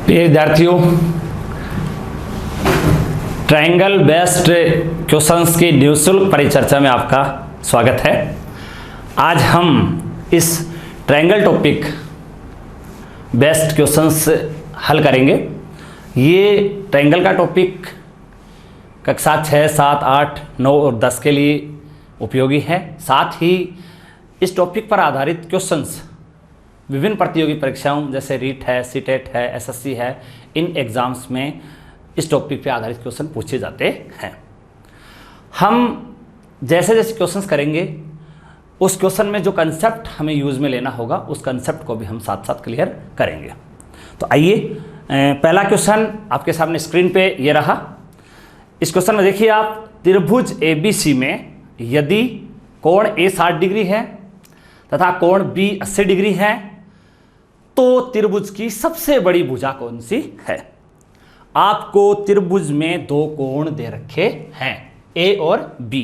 प्रिय विद्यार्थियों, triangle based questions की निःशुल्क परिचर्चा में आपका स्वागत है। आज हम इस ट्रायंगल टॉपिक बेस्ड क्वेश्चंस हल करेंगे। ये ट्रायंगल का टॉपिक कक्षा 6, 7, 8, 9 और 10 के लिए उपयोगी है। साथ ही इस टॉपिक पर आधारित क्वेश्चंस विभिन्न प्रतियोगी परीक्षाओं जैसे रीट है, सीटेट है, एसएससी है, इन एग्ज़ाम्स में इस टॉपिक पे आधारित क्वेश्चन पूछे जाते हैं। हम जैसे जैसे क्वेश्चंस करेंगे उस क्वेश्चन में जो कंसेप्ट हमें यूज़ में लेना होगा उस कंसेप्ट को भी हम साथ साथ क्लियर करेंगे। तो आइए, पहला क्वेश्चन आपके सामने स्क्रीन पे ये रहा। इस क्वेश्चन में देखिए आप, त्रिभुज ABC में यदि कोण A 60 डिग्री है तथा कोण B 80 डिग्री है तो त्रिभुज की सबसे बड़ी भुजा कौन सी है। आपको त्रिभुज में दो कोण दे रखे हैं A और B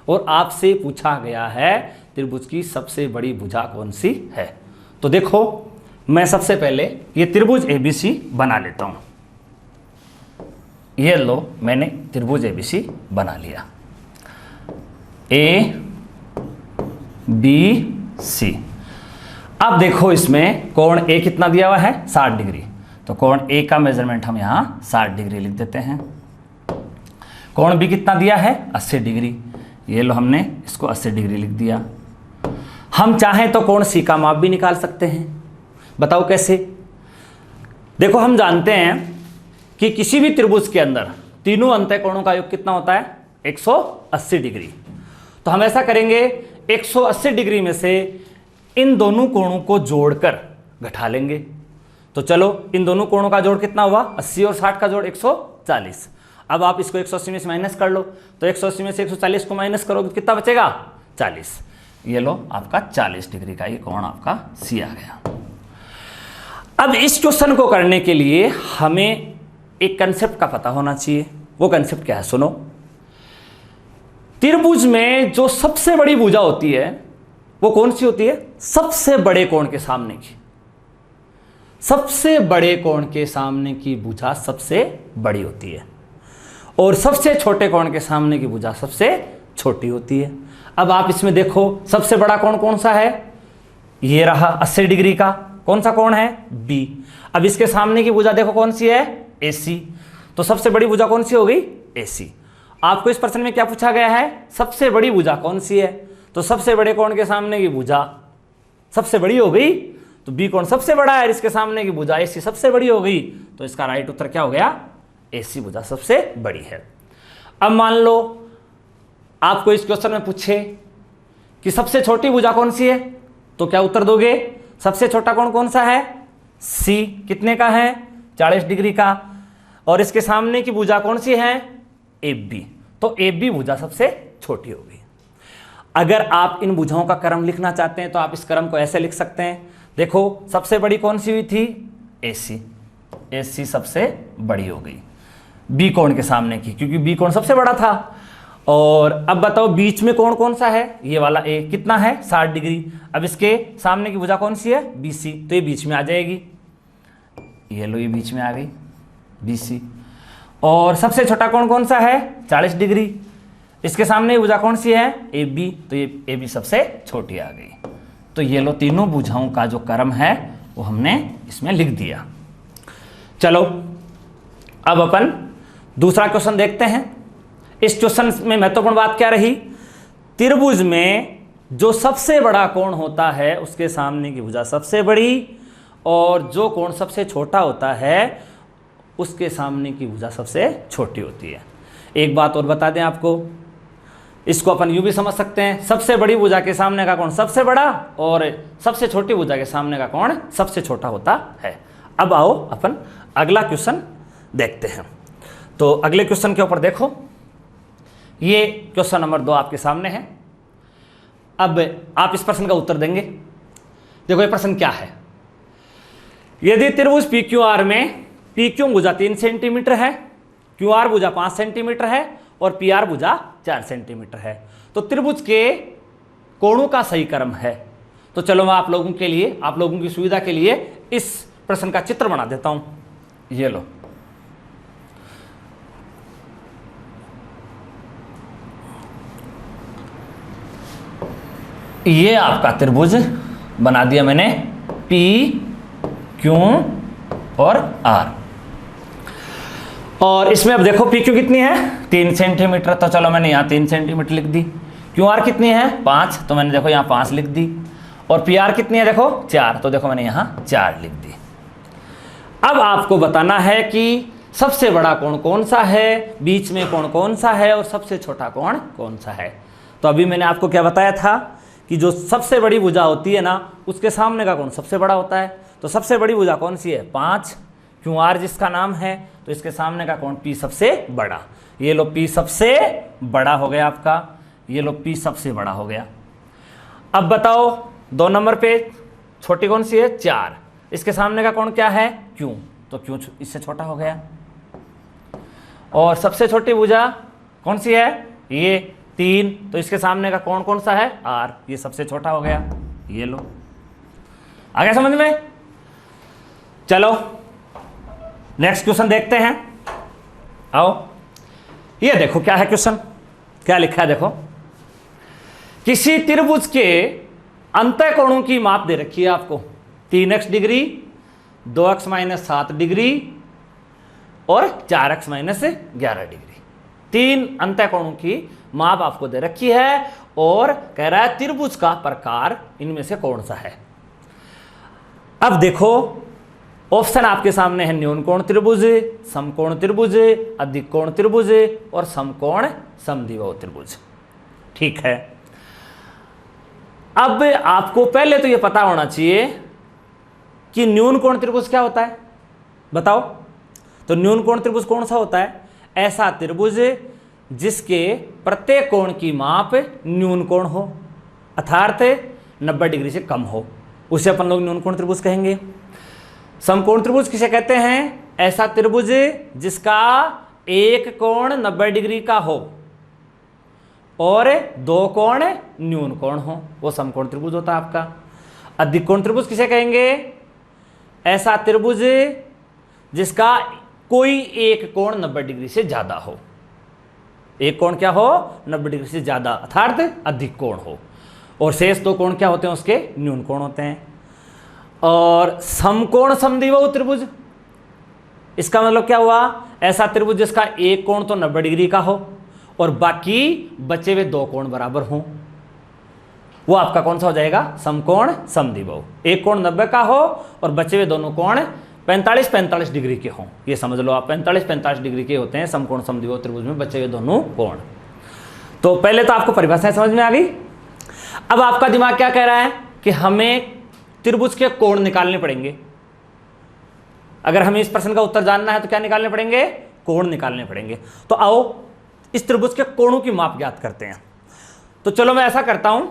और आपसे पूछा गया है त्रिभुज की सबसे बड़ी भुजा कौन सी है। तो देखो, मैं सबसे पहले ये त्रिभुज ABC बना लेता हूं। ये लो, मैंने त्रिभुज ABC बना लिया। ABC। अब देखो, इसमें कोण A कितना दिया हुआ है, 60 डिग्री। तो कोण A का मेजरमेंट हम यहाँ 60 डिग्री लिख देते हैं। कोण B कितना दिया है, 80 डिग्री। ये लो, हमने इसको 80 डिग्री लिख दिया। हम चाहें तो कोण C का माप भी निकाल सकते हैं। बताओ कैसे। देखो, हम जानते हैं कि किसी भी त्रिभुज के अंदर तीनों अंतः कोणों का योग कितना होता है, 180 डिग्री। तो हम ऐसा करेंगे, 180 डिग्री में से इन दोनों कोणों को जोड़कर घटा लेंगे। तो चलो, इन दोनों कोणों का जोड़ कितना हुआ, 80 और 60 का जोड़ 140। अब आप इसको 180 में से माइनस कर लो। तो 180 में से 140 को माइनस करोगे तो कितना बचेगा, 40। ये लो, आपका 40 डिग्री का ये कोण आपका C आ गया। अब इस क्वेश्चन को करने के लिए हमें एक कंसेप्ट का पता होना चाहिए। वो कंसेप्ट क्या है, सुनो। त्रिभुज में जो सबसे बड़ी भुजा होती है वो कौन सी होती है, सबसे बड़े कोण के सामने की। सबसे बड़े कोण के सामने की भुजा सबसे बड़ी होती है और सबसे छोटे कोण के सामने की भुजा सबसे छोटी होती है। अब आप इसमें देखो, सबसे बड़ा कोण कौन सा है, ये रहा 80 डिग्री का। कौन सा कोण है, B। अब इसके सामने की भुजा देखो कौन सी है, AC। तो सबसे बड़ी भुजा कौन सी हो गई, AC। आपको इस प्रश्न में क्या पूछा गया है, सबसे बड़ी भुजा कौन सी है। तो सबसे बड़े कोण के सामने की भुजा सबसे बड़ी हो गई, तो B कोण सबसे बड़ा है, इसके सामने की भुजा AC सबसे बड़ी हो गई। तो इसका राइट उत्तर क्या हो गया, AC भुजा सबसे बड़ी है। अब मान लो आपको इस क्वेश्चन में पूछे कि सबसे छोटी भुजा कौन सी है, तो क्या उत्तर दोगे, सबसे छोटा कोण कौन सा है, C। कितने का है, 40 डिग्री का। और इसके सामने की भुजा कौन सी है, AB। तो AB भुजा सबसे छोटी होगी। अगर आप इन भुजाओं का क्रम लिखना चाहते हैं तो आप इस क्रम को ऐसे लिख सकते हैं। देखो, सबसे बड़ी कौन सी हुई थी, AC। AC सबसे बड़ी हो गई B कोण के सामने की, क्योंकि B कोण सबसे बड़ा था। और अब बताओ, बीच में कोण कौन सा है, ये वाला A। कितना है, 60 डिग्री। अब इसके सामने की भुजा कौन सी है, BC। तो ये बीच में आ जाएगी। ये लो, ये बीच में आ गई BC। और सबसे छोटा कोण कौन सा है, 40 डिग्री। इसके सामने भुजा कौन सी है, AB। तो ये AB सबसे छोटी आ गई। तो ये लो, तीनों भुजाओं का जो क्रम है वो हमने इसमें लिख दिया। चलो, अब अपन दूसरा क्वेश्चन देखते हैं। इस क्वेश्चन में महत्वपूर्ण बात क्या रही, त्रिभुज में जो सबसे बड़ा कोण होता है उसके सामने की भुजा सबसे बड़ी, और जो कोण सबसे छोटा होता है उसके सामने की भुजा सबसे छोटी होती है। एक बात और बता दें आपको, इसको अपन यूं भी समझ सकते हैं, सबसे बड़ी भुजा के सामने का कोण सबसे बड़ा और सबसे छोटी भुजा के सामने का कोण सबसे छोटा होता है। अब आओ अपन अगला क्वेश्चन देखते हैं। तो अगले क्वेश्चन के ऊपर देखो, ये क्वेश्चन नंबर 2 आपके सामने है। अब आप इस प्रश्न का उत्तर देंगे। देखो, ये प्रश्न क्या है, यदि त्रिभुज PQR में PQ भुजा 3 सेंटीमीटर है, QR भुजा 5 सेंटीमीटर है और PR भुजा 4 सेंटीमीटर है, तो त्रिभुज के कोणों का सही क्रम है। तो चलो, मैं आप लोगों के लिए, आप लोगों की सुविधा के लिए इस प्रश्न का चित्र बना देता हूं। ये लो, ये आपका त्रिभुज बना दिया मैंने P, Q और R। और इसमें अब देखो P Q कितनी है 3 सेंटीमीटर, तो चलो मैंने यहाँ 3 सेंटीमीटर लिख दी। Q R कितनी है 5, तो मैंने देखो यहाँ 5 लिख दी। और P R कितनी है देखो 4, तो देखो मैंने यहाँ 4 लिख दी। अब आपको बताना है कि सबसे बड़ा कोण कौन सा है, बीच में कोण कौन सा है और सबसे छोटा कोण कौन सा है। तो अभी मैंने आपको क्या बताया था कि जो सबसे बड़ी भुजा होती है ना, उसके सामने का कोण सबसे बड़ा होता है। तो सबसे बड़ी भुजा कौन सी है 5, क्यों आर जिसका नाम है, तो इसके सामने का कोण P सबसे बड़ा। ये लो P सबसे बड़ा हो गया आपका, ये लो P सबसे बड़ा हो गया। अब बताओ 2 नंबर पे छोटी कौन सी है 4, इसके सामने का कोण क्या है Q, तो Q इससे छोटा हो गया। और सबसे छोटी भुजा कौन सी है ये 3, तो इसके सामने का कोण कौन सा है R, ये सबसे छोटा हो गया। ये लो, आ गया समझ में। चलो नेक्स्ट क्वेश्चन देखते हैं। आओ, ये देखो क्या है क्वेश्चन, क्या लिखा है देखो। किसी त्रिभुज के अंतःकोणों की माप दे रखी है आपको 3x डिग्री, 2x - 7 डिग्री और 4x - 11 डिग्री। 3 अंतःकोणों की माप आपको दे रखी है और कह रहा है त्रिभुज का प्रकार इनमें से कौन सा है। अब देखो ऑप्शन आपके सामने है न्यून कोण त्रिभुज, समकोण त्रिभुज, अधिक कोण त्रिभुज और समकोण समद्विबाहु त्रिभुज। ठीक है, अब आपको पहले तो यह पता होना चाहिए कि न्यून कोण त्रिभुज क्या होता है, बताओ। तो न्यून कोण त्रिभुज कौन सा होता है, ऐसा त्रिभुज जिसके प्रत्येक कोण की माप न्यून कोण हो, अर्थात 90 डिग्री से कम हो, उसे अपन लोग न्यून कोण त्रिभुज कहेंगे। समकोण त्रिभुज किसे कहते हैं, ऐसा त्रिभुज जिसका एक कोण 90 डिग्री का हो और 2 कोण न्यून कोण हो, वो समकोण त्रिभुज होता है आपका। अधिक कोण त्रिभुज किसे कहेंगे, ऐसा त्रिभुज जिसका कोई एक कोण 90 डिग्री से ज्यादा हो, एक कोण क्या हो 90 डिग्री से ज्यादा अर्थात अधिक कोण हो, और शेष 2 कोण क्या होते हैं उसके न्यून कोण होते हैं। और समकोण समद्विबाहु त्रिभुज, इसका मतलब क्या हुआ, ऐसा त्रिभुज जिसका एक कोण तो 90 डिग्री का हो और बाकी बचे हुए 2 कोण बराबर हों, वो आपका कौन सा हो जाएगा समकोण समद्विबाहु। एक कोण 90 का हो और बचे हुए दोनों कोण 45-45 डिग्री के हों, ये समझ लो आप 45-45 डिग्री के होते हैं समकोण समद्विबाहु त्रिभुज में बचे हुए दोनों कोण। तो पहले तो आपको परिभाषाएं समझ में आ गई। अब आपका दिमाग क्या कह रहा है कि हमें त्रिभुज के कोण निकालने पड़ेंगे। अगर हमें इस प्रश्न का उत्तर जानना है तो क्या निकालने पड़ेंगे, कोण निकालने पड़ेंगे। तो आओ इस त्रिभुज के कोणों की माप ज्ञात करते हैं। तो चलो मैं ऐसा करता हूं,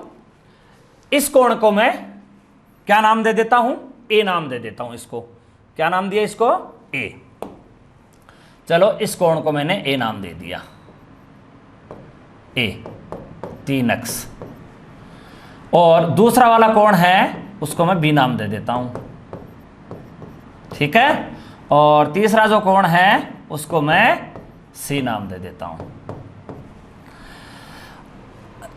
इस कोण को मैं क्या नाम दे देता हूं, ए नाम दे देता हूं। इसको क्या नाम दिया, इसको ए। चलो इस कोण को मैंने ए नाम दे दिया, ए 3x। और दूसरा वाला कोण है उसको मैं बी नाम दे देता हूं, ठीक है। और तीसरा जो कोण है उसको मैं सी नाम दे देता हूं।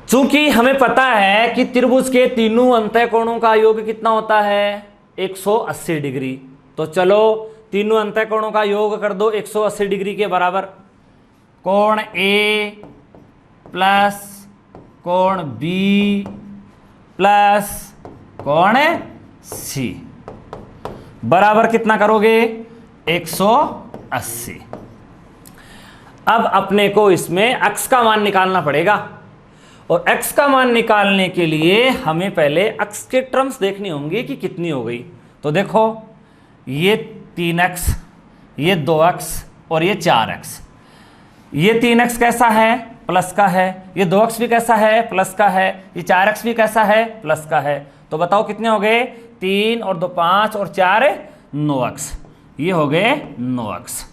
चूंकि हमें पता है कि त्रिभुज के तीनों अंतःकोणों का योग कितना होता है 180 डिग्री, तो चलो तीनों अंतःकोणों का योग कर दो 180 डिग्री के बराबर। कोण ए प्लस कोण बी प्लस कोण सी बराबर कितना करोगे 180। अब अपने को इसमें x का मान निकालना पड़ेगा, और x का मान निकालने के लिए हमें पहले x के टर्म्स देखनी होंगी कि कितनी हो गई। तो देखो ये 3x, ये 2x और ये 4x। ये 3x कैसा है प्लस का है, ये 2x भी कैसा है प्लस का है, ये 4x भी कैसा है प्लस का है। तो बताओ कितने हो गए, 3 और 2 5 और 4 9x, ये हो गए 9x।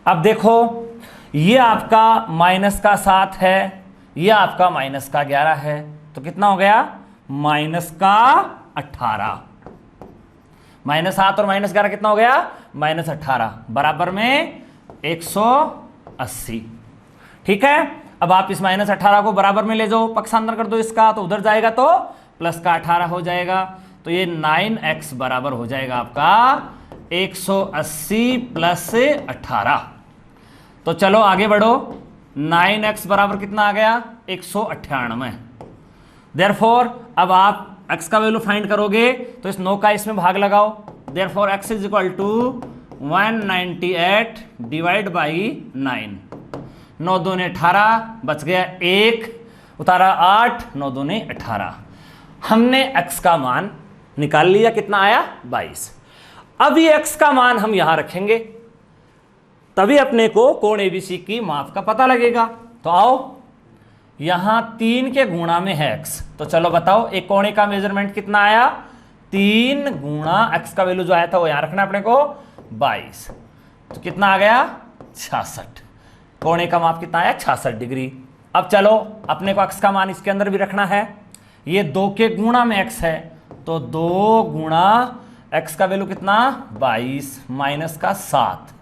अब देखो ये आपका माइनस का 7 है, ये आपका माइनस का 11 है, तो कितना हो गया माइनस का 18। -7 और -11 कितना हो गया, -18 बराबर में 180। ठीक है, अब आप इस -18 को बराबर में ले जाओ, पक्षांतर कर दो इसका, तो उधर जाएगा तो प्लस का 18 हो जाएगा, तो ये 9x बराबर हो जाएगा आपका 180 प्लस 18। तो चलो आगे बढ़ो, 9x बराबर कितना आ गया, 198। देयरफॉर अब आप x का वैल्यू फाइंड करोगे तो इस 9 का इसमें भाग लगाओ, therefore x is equal to 198 divide by 9। 9 दूने 18, बच गया 1, उतारा 8, 9 दूने 18। हमने x का मान निकाल लिया, कितना आया 22। अब ये x का मान हम यहां रखेंगे, तभी अपने को कोण ABC की माप का पता लगेगा। तो आओ, यहां 3 के गुणा में है x, तो चलो बताओ एक कोणे का मेजरमेंट कितना आया, 3 गुणा x का वैल्यू जो आया था वो यहां रखना अपने को 22, तो कितना आ गया 66। कोणे का माप कितना आया 66 डिग्री। अब चलो अपने को x का मान इसके अंदर भी रखना है, ये 2 के गुणा में x है, तो 2 गुणा x का वैल्यू कितना 22 माइनस का 7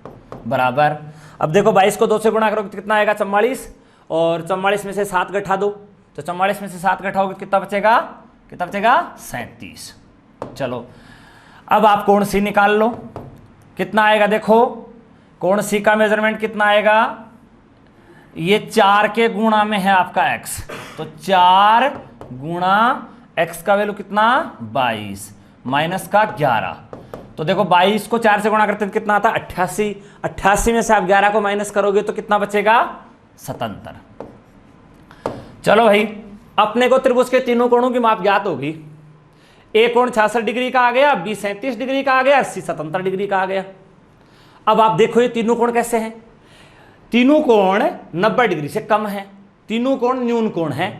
बराबर। अब देखो 22 को 2 से गुणा करोगे तो कितना आएगा 44, और 44 में से 7 घटा दो, तो 44 में से 7 घटाओगे कितना बचेगा, 37। चलो अब आप कोण C निकाल लो, कितना आएगा, देखो कोण C का मेजरमेंट कितना आएगा, ये 4 के गुणा में है आपका x, तो 4 गुणा x का वैल्यू कितना 22 माइनस का 11, तो देखो 22 को 4 से गुणा करते तो कितना आता 88। 88 में से आप 11 को माइनस करोगे तो कितना बचेगा 77। चलो भाई, अपने को त्रिभुज के तीनों कोणों की माप ज्ञात होगी, ए कोण 66 डिग्री का आ गया, बी 37 डिग्री का आ गया, सी 77 डिग्री का आ गया। अब आप देखो ये तीनों कोण कैसे हैं, तीनों कोण 90 डिग्री से कम है, तीनों कोण न्यून कोण है,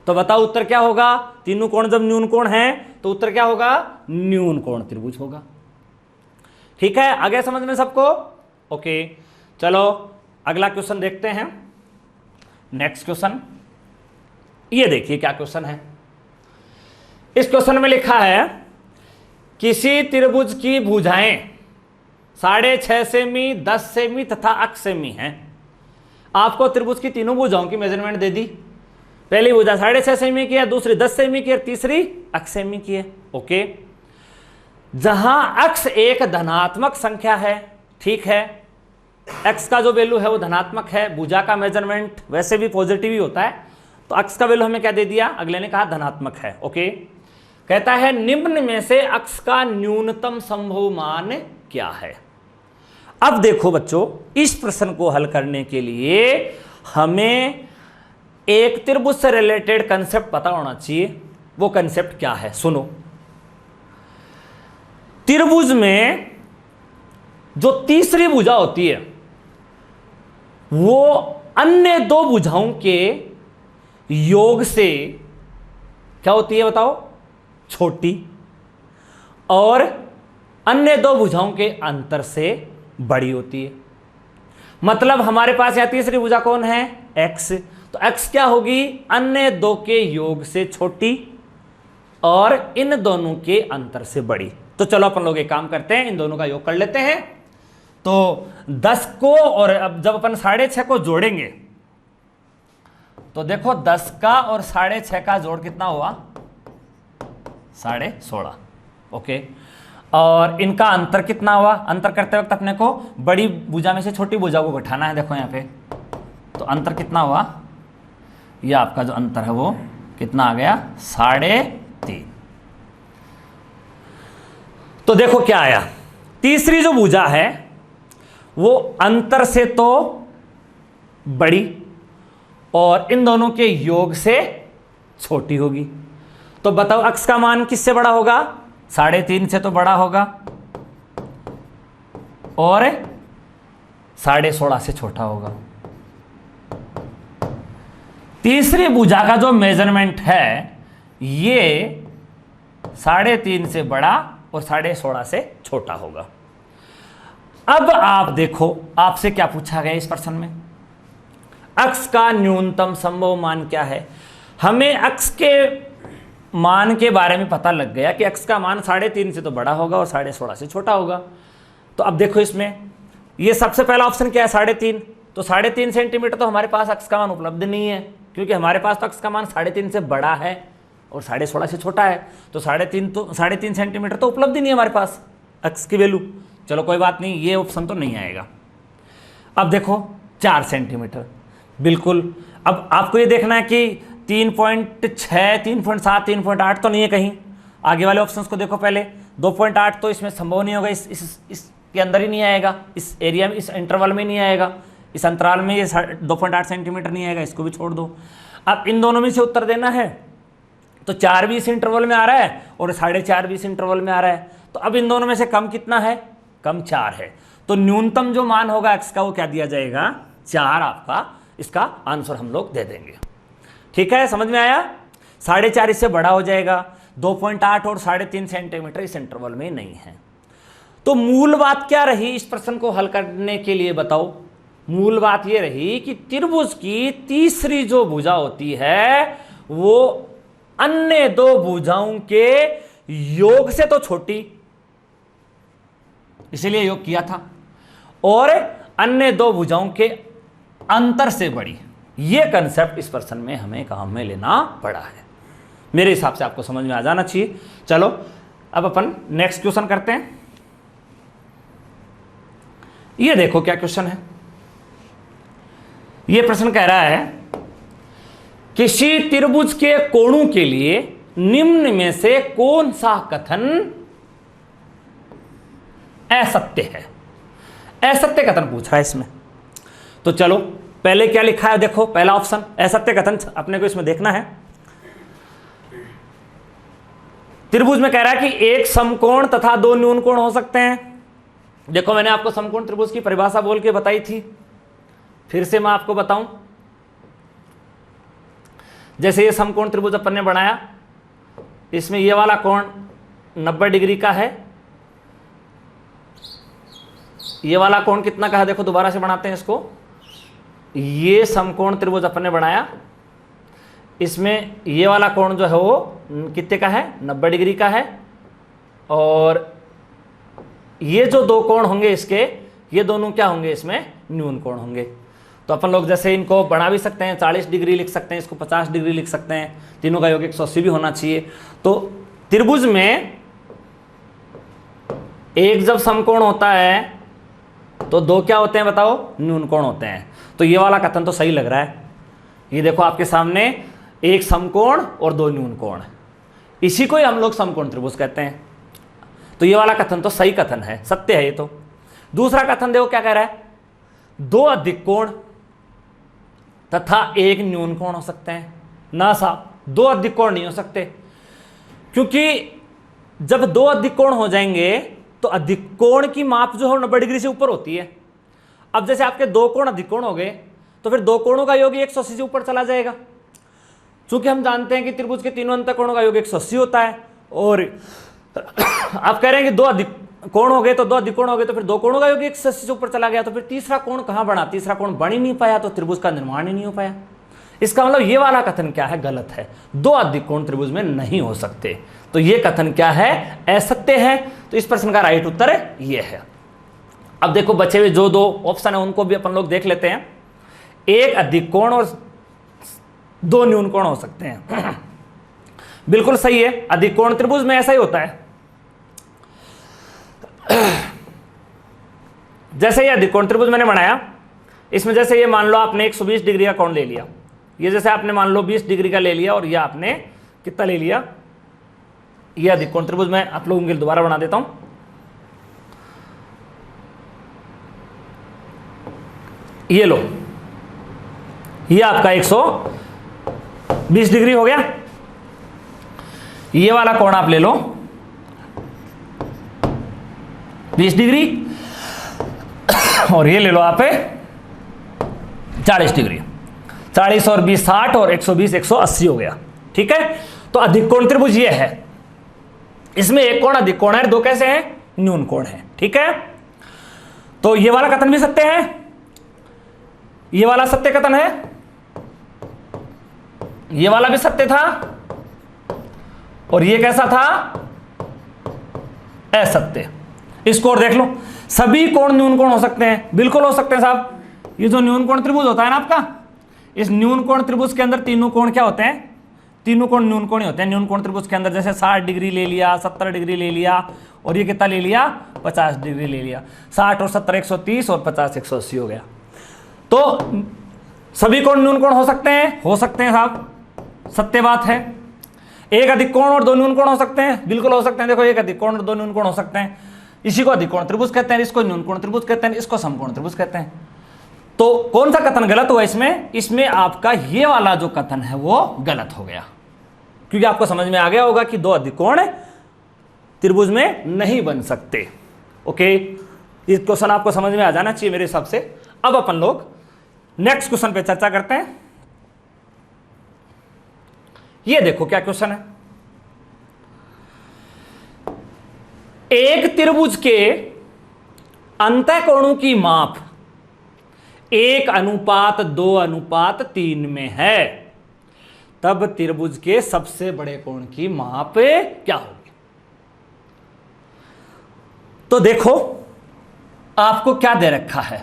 तो बताओ उत्तर क्या होगा, तीनों कोण जब न्यून कोण है तो उत्तर क्या होगा, न्यून कोण त्रिभुज होगा। ठीक है, आगे समझ में सबको, ओके। चलो अगला क्वेश्चन देखते हैं, नेक्स्ट क्वेश्चन, ये देखिए क्या क्वेश्चन है। इस क्वेश्चन में लिखा है किसी त्रिभुज की भुजाएं 6.5 सेमी, 10 सेमी तथा अक्ष सेमी हैं। आपको त्रिभुज की तीनों भुजाओं की मेजरमेंट दे दी, पहली भुजा 6.5 सेमी की है, दूसरी 10 सेमी की है, तीसरी अक्ष सेमी की है। ओके, जहां अक्ष एक धनात्मक संख्या है, ठीक है, x का जो वैल्यू है वो धनात्मक है, भुजा का मेजरमेंट वैसे भी पॉजिटिव ही होता है, तो x का वैल्यू हमें क्या दे दिया, अगले ने कहा धनात्मक है। ओके, कहता है निम्न में से x का न्यूनतम संभव मान क्या है। अब देखो बच्चों, इस प्रश्न को हल करने के लिए हमें एक त्रिभुज से रिलेटेड कंसेप्ट पता होना चाहिए। वो कंसेप्ट क्या है, सुनो। त्रिभुज में जो तीसरी भुजा होती है वो अन्य दो भुजाओं के योग से क्या होती है बताओ, छोटी, और अन्य दो भुजाओं के अंतर से बड़ी होती है। मतलब हमारे पास यहां तीसरी भुजा कौन है, x, तो x क्या होगी, अन्य दो के योग से छोटी और इन दोनों के अंतर से बड़ी। तो चलो अपन लोग एक काम करते हैं, इन दोनों का योग कर लेते हैं। तो 10 को, और अब जब अपन 6.5 को जोड़ेंगे तो देखो 10 का और 6.5 का जोड़ कितना हुआ, 16.5। ओके, और इनका अंतर कितना हुआ, अंतर करते वक्त अपने को बड़ी भुजा में से छोटी भुजा को घटाना है। देखो यहाँ पे तो अंतर कितना हुआ, यह आपका जो अंतर है वो कितना आ गया, 3.5। तो देखो क्या आया, तीसरी जो भुजा है वो अंतर से तो बड़ी और इन दोनों के योग से छोटी होगी। तो बताओ x का मान किससे बड़ा होगा, 3.5 से तो बड़ा होगा और 16.5 से छोटा होगा। तीसरी भुजा का जो मेजरमेंट है ये 3.5 से बड़ा और 16.5 से छोटा होगा। अब आप देखो, आपसे क्या पूछा गया इस प्रश्न में, x का न्यूनतम संभव मान क्या है। हमें x के मान के बारे में पता लग गया कि x का मान 3.5 से तो बड़ा होगा और 16.5 से छोटा होगा। तो अब देखो इसमें ये सबसे पहला ऑप्शन क्या है 3.5, तो 3.5 सेंटीमीटर तो हमारे पास x का मान उपलब्ध नहीं है, क्योंकि हमारे पास तो x का मान 3.5 से बड़ा है और 16.5 से छोटा है। तो 3.5 सेंटीमीटर तो उपलब्ध ही नहीं है हमारे पास x की वैल्यू। चलो कोई बात नहीं, ये ऑप्शन तो नहीं आएगा। अब देखो 4 सेंटीमीटर, बिल्कुल। अब आपको ये देखना है कि 3.6, 3.7, 3.8 तो नहीं है कहीं। आगे वाले ऑप्शंस को देखो पहले। 2.8 तो इसमें संभव नहीं होगा, इसके अंदर ही नहीं आएगा, इस एरिया में, इस इंटरवल में नहीं आएगा, इस अंतराल में ये 2.8 सेंटीमीटर नहीं आएगा, इसको भी छोड़ दो। अब इन दोनों में से उत्तर देना है, तो 4 भी इस इंटरवल में आ रहा है और 4.5 भी इस इंटरवल में आ रहा है। तो अब इन दोनों में से कम कितना है? कम 4 है। तो न्यूनतम जो मान होगा x का वो क्या दिया जाएगा? 4 आपका इसका आंसर हम लोग दे देंगे। ठीक है, समझ में आया? 4.5 इससे बड़ा हो जाएगा, 2.8 और 3.5 सेंटीमीटर इस इंटरवल में नहीं है। तो मूल बात क्या रही इस प्रश्न को हल करने के लिए? बताओ। मूल बात यह रही कि त्रिभुज की तीसरी जो भुजा होती है वो अन्य दो भुजाओं के योग से तो छोटी, इसीलिए योग किया था, और अन्य दो भुजाओं के अंतर से बड़ी। यह कंसेप्ट इस प्रश्न में हमें काम में लेना पड़ा है। मेरे हिसाब से आपको समझ में आ जाना चाहिए। चलो अब अपन नेक्स्ट क्वेश्चन करते हैं। ये देखो क्या क्वेश्चन है। यह प्रश्न कह रहा है किसी त्रिभुज के कोणों के लिए निम्न में से कौन सा कथन असत्य है? असत्य कथन पूछा है इसमें। तो चलो पहले क्या लिखा है देखो, पहला ऑप्शन असत्य कथन अपने को इसमें देखना है। त्रिभुज में कह रहा है कि एक समकोण तथा 2 न्यून कोण हो सकते हैं। देखो मैंने आपको समकोण त्रिभुज की परिभाषा बोल के बताई थी, फिर से मैं आपको बताऊं। जैसे ये समकोण त्रिभुज अपन ने बनाया, इसमें ये वाला कोण 90 डिग्री का है, ये वाला कोण कितना का है? देखो दोबारा से बनाते हैं इसको। ये समकोण त्रिभुज अपन ने बनाया, इसमें ये वाला कोण जो है वो कितने का है? 90 डिग्री का है। और ये जो दो कोण होंगे इसके, ये दोनों क्या होंगे? इसमें न्यून कोण होंगे। तो अपन लोग जैसे इनको बना भी सकते हैं, 40 डिग्री लिख सकते हैं, इसको 50 डिग्री लिख सकते हैं, तीनों का योग 180 भी होना चाहिए। तो त्रिभुज में एक जब समकोण होता है तो 2 क्या होते हैं बताओ? न्यून कोण होते हैं। तो ये वाला कथन तो सही लग रहा है। ये देखो आपके सामने एक समकोण और 2 न्यून कोण, इसी को ही हम लोग समकोण त्रिभुज कहते हैं। तो ये वाला कथन तो सही कथन है, सत्य है ये तो। दूसरा कथन देखो क्या कह रहा है? 2 अधिक कोण तथा 1 न्यून कोण हो सकते हैं। ना साहब, 2 अधिक कोण नहीं हो सकते, क्योंकि जब 2 अधिक कोण हो जाएंगे तो अधिक कोण की माप जो है 90 डिग्री से ऊपर होती है। अब जैसे आपके 2 कोण अधिक कोण हो गए तो फिर 2 कोणों का योग 180 से ऊपर चला जाएगा। चूंकि हम जानते हैं कि त्रिभुज के तीनों अंत कोणों का योग 180 होता है, और आप कह रहे हैं कि 2 अधिक कोण हो गए, तो 2 अधिक कोण हो गए तो फिर 2 कोणों का योग 180 से ऊपर चला गया, तो फिर तीसरा कोण कहां बना? तीसरा कोण बन ही नहीं पाया, तो त्रिभुज का निर्माण ही नहीं हो पाया। इसका मतलब ये वाला कथन क्या है? गलत है। 2 अधिक कोण त्रिभुज में नहीं हो सकते। तो ये कथन क्या है? असत्य है। तो इस प्रश्न का राइट उत्तर ये है। अब देखो बचे हुए जो 2 ऑप्शन है उनको भी अपन लोग देख लेते हैं। 1 अधिक कोण और 2 न्यून कोण हो सकते हैं। बिल्कुल सही है, अधिक कोण त्रिभुज में ऐसा ही होता है। जैसे ये अधिक कोण त्रिभुज मैंने बनाया, इसमें जैसे ये मान लो आपने 120 डिग्री का कोण ले लिया, ये जैसे आपने मान लो 20 डिग्री का ले लिया, और ये आपने कितना ले लिया? ये अधिक कोण त्रिभुज मैं आप लोगों के लिए दोबारा बना देता हूं। ये लो, ये आपका 120 डिग्री हो गया। ये वाला कोण आप ले लो 20 डिग्री, और ये ले लो आप 40 डिग्री। 40 और 20 60, और 120 180 हो गया। ठीक है, तो अधिक कोण त्रिभुज ये है। इसमें एक कोण अधिक कोण है, 2 कैसे हैं? न्यून कोण है। ठीक है, तो ये वाला कथन भी सत्य है, ये वाला सत्य कथन है, ये वाला भी सत्य था, और ये कैसा था, असत्य। इसको और देख लो, सभी कोण न्यून कोण हो सकते हैं, बिल्कुल हो सकते हैं साहब। ये जो न्यून कोण त्रिभुज होता है ना आपका, इस न्यून कोण त्रिभुज के अंदर तीनों कोण क्या होते हैं, तीनों कोण न्यून कोण ही होते हैं। न्यून कोण त्रिभुज के अंदर जैसे 60 डिग्री ले लिया, 70 डिग्री ले लिया, और ये कितना ले लिया, 50 डिग्री ले लिया। 60 और 70 130 और 50 180 हो गया। तो सभी कोण न्यून कोण हो सकते हैं, हो सकते हैं साहब, सत्य बात है। एक अधिक कोण और दो न्यून कोण हो सकते हैं, बिल्कुल हो सकते हैं। देखो, एक अधिक कोण और दो न्यून कोण हो सकते हैं। इसी को अधिक कोण त्रिभुज कहते हैं, इसको न्यून कोण त्रिभुज कहते हैं, इसको समकोण त्रिभुज कहते हैं। तो कौन सा कथन गलत हुआ इसमें, इसमें आपका ये वाला जो कथन है वो गलत हो गया, क्योंकि आपको समझ में आ गया होगा कि दो अधिक कोण त्रिभुज में नहीं बन सकते। ओके, ये क्वेश्चन आपको समझ में आ जाना चाहिए मेरे हिसाब से। अब अपन लोग नेक्स्ट क्वेश्चन पे चर्चा करते हैं। ये देखो क्या क्वेश्चन है। एक त्रिभुज के अंतःकोणों की माप 1:2:3 में है, तब त्रिभुज के सबसे बड़े कोण की माप क्या होगी। तो देखो आपको क्या दे रखा है,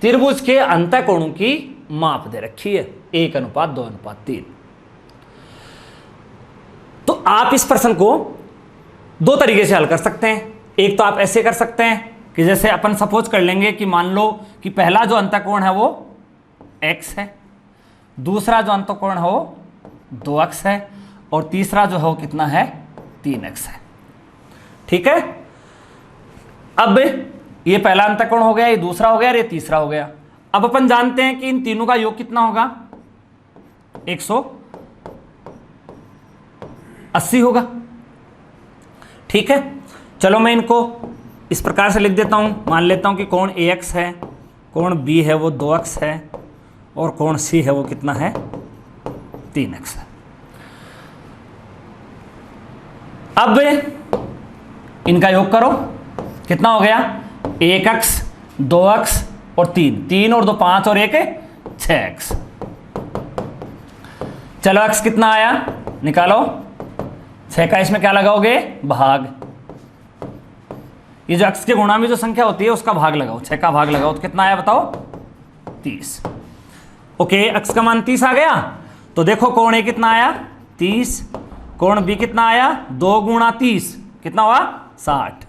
त्रिभुज के अंतःकोणों की माप दे रखी है 1:2:3। तो आप इस प्रश्न को दो तरीके से हल कर सकते हैं। एक तो आप ऐसे कर सकते हैं कि जैसे अपन सपोज कर लेंगे कि मान लो कि पहला जो अंतःकोण है वो x है, दूसरा जो अंतःकोण है वो 2x है, और तीसरा जो है वो कितना है, 3x है। ठीक है, अब ये पहला अंतःकोण हो गया, ये दूसरा हो गया, और ये तीसरा हो गया। अब अपन जानते हैं कि इन तीनों का योग कितना होगा, 180 होगा। ठीक है, चलो मैं इनको इस प्रकार से लिख देता हूं। मान लेता हूं कि कोण AX है, कोण B है वो 2x है, और कोण C है वो कितना है, 3x है। अब इनका योग करो, कितना हो गया, 1x 2x और 3 और 2 5 और 1 6x। चलो x कितना आया निकालो, 6 का इसमें क्या लगाओगे, भाग। ये जो x के गुणा में जो संख्या होती है उसका भाग लगाओ, 6 का भाग लगाओ, तो कितना आया बताओ, 30। ओके, x का मान 30 आ गया। तो देखो कोण A कितना आया, 30, कोण B कितना आया, 2 गुणा 30 कितना हुआ, 60,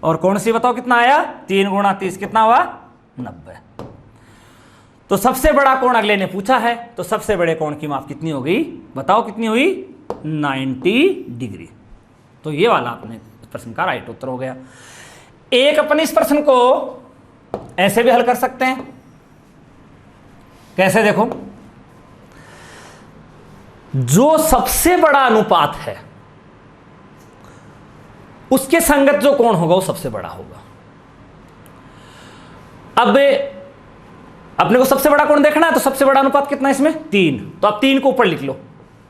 और कोण C बताओ कितना आया, 3 गुणा 30 कितना हुआ, 90। तो सबसे बड़ा कोण अगले ने पूछा है, तो सबसे बड़े कोण की माप कितनी हो गई, बताओ कितनी हुई, 90 डिग्री। तो ये वाला आपने प्रश्न का राइट उत्तर हो गया। एक अपन इस प्रश्न को ऐसे भी हल कर सकते हैं, कैसे, देखो, जो सबसे बड़ा अनुपात है उसके संगत जो कोण होगा वो सबसे बड़ा होगा। अब अपने को सबसे बड़ा कोण देखना है, तो सबसे बड़ा अनुपात कितना है इसमें, 3। तो आप 3 को ऊपर लिख लो,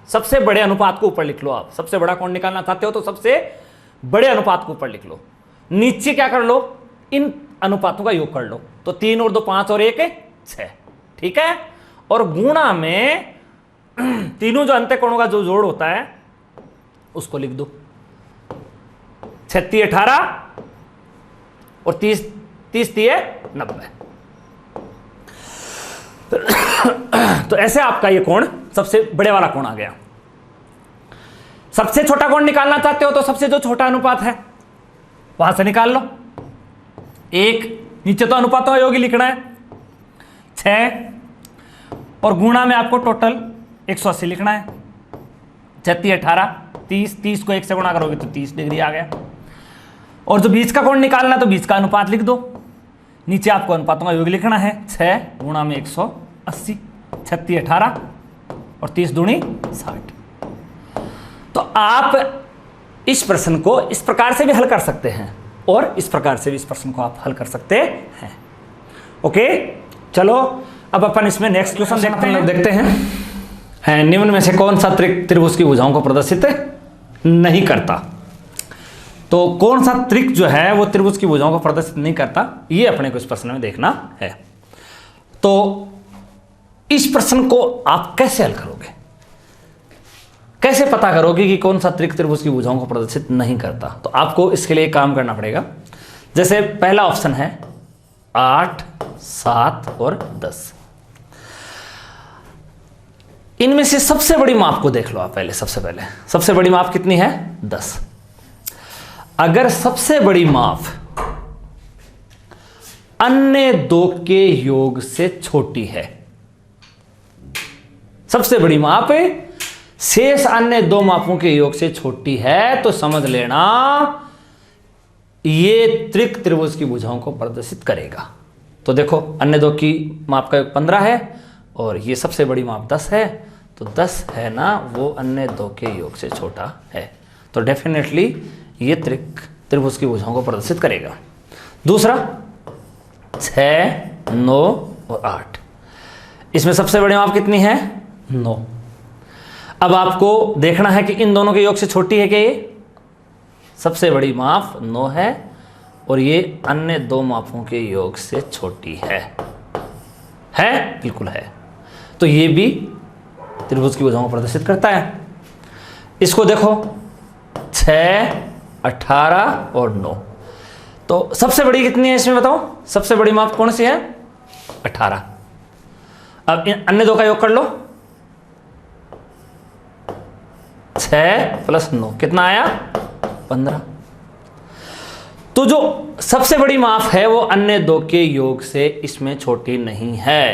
सबसे बड़े अनुपात को ऊपर लिख लो। आप सबसे बड़ा कोण निकालना चाहते हो तो सबसे बड़े अनुपात को ऊपर लिख लो, नीचे क्या कर लो, इन अनुपातों का योग कर लो। तो 3 और 2 5 और 1 6। ठीक है, और गुणा में तीनों जो अंतःकोणों का जो जोड़ होता है उसको लिख दो, 36 18 और 30 30 90। तो ऐसे आपका ये कोण सबसे बड़े वाला कोण आ गया। सबसे छोटा कोण निकालना चाहते हो तो सबसे जो छोटा अनुपात है वहां से निकाल लो। एक नीचे तो अनुपातों का योग ही लिखना है, 6, और गुणा में आपको टोटल 180 लिखना है, 36 18 30, 30 को 1 से गुणा करोगे तो 30 डिग्री आ गया। और जो बीच का कोण निकालना है तो बीच का अनुपात लिख दो, नीचे आपको अनुपातों का योग लिखना है, 6 गुणा में 180, 36 18 और 30 दूनी 60। तो आप इस प्रश्न को इस प्रकार से भी हल कर सकते हैं, और इस प्रकार से भी इस प्रश्न को आप हल कर सकते हैं। ओके, चलो अब अपन इसमें नेक्स्ट क्वेश्चन देखते हैं। निम्न में से कौन सा त्रिभुज की भुजाओं को प्रदर्शित नहीं करता। तो कौन सा त्रिक जो है वो त्रिभुज की भुजाओं को प्रदर्शित नहीं करता, ये अपने को इस प्रश्न में देखना है। तो इस प्रश्न को आप कैसे हल करोगे, कैसे पता करोगे कि कौन सा त्रिक त्रिभुज की भुजाओं को प्रदर्शित नहीं करता? तो आपको इसके लिए काम करना पड़ेगा। जैसे पहला ऑप्शन है 8, 7 और 10। इनमें से सबसे बड़ी माप को देख लो आप पहले। सबसे बड़ी माप कितनी है? 10। अगर सबसे बड़ी माप अन्य दो के योग से छोटी है, सबसे बड़ी माप शेष अन्य दो मापों के योग से छोटी है, तो समझ लेना ये त्रिक त्रिभुज की भुजाओं को प्रदर्शित करेगा। तो देखो अन्य दो की माप का योग 15 है और ये सबसे बड़ी माप 10 है, तो 10 है ना, वो अन्य दो के योग से छोटा है, तो डेफिनेटली ये त्रिक त्रिभुज की भुजाओं को प्रदर्शित करेगा। दूसरा 6, 9 और 8, इसमें सबसे बड़ी माप कितनी है? 9। अब आपको देखना है कि इन दोनों के योग से छोटी है क्या ये? सबसे बड़ी माप 9 है और ये अन्य दो मापों के योग से छोटी है। बिल्कुल है। तो ये भी त्रिभुज की भुजाओं को प्रदर्शित करता है। इसको देखो 6, 18 और 9, तो सबसे बड़ी कितनी है इसमें बताओ? सबसे बड़ी माप कौन सी है? 18। अब इन अन्य दो का योग कर लो, 6 + 9 कितना आया? 15। तो जो सबसे बड़ी माप है वो अन्य दो के योग से इसमें छोटी नहीं है।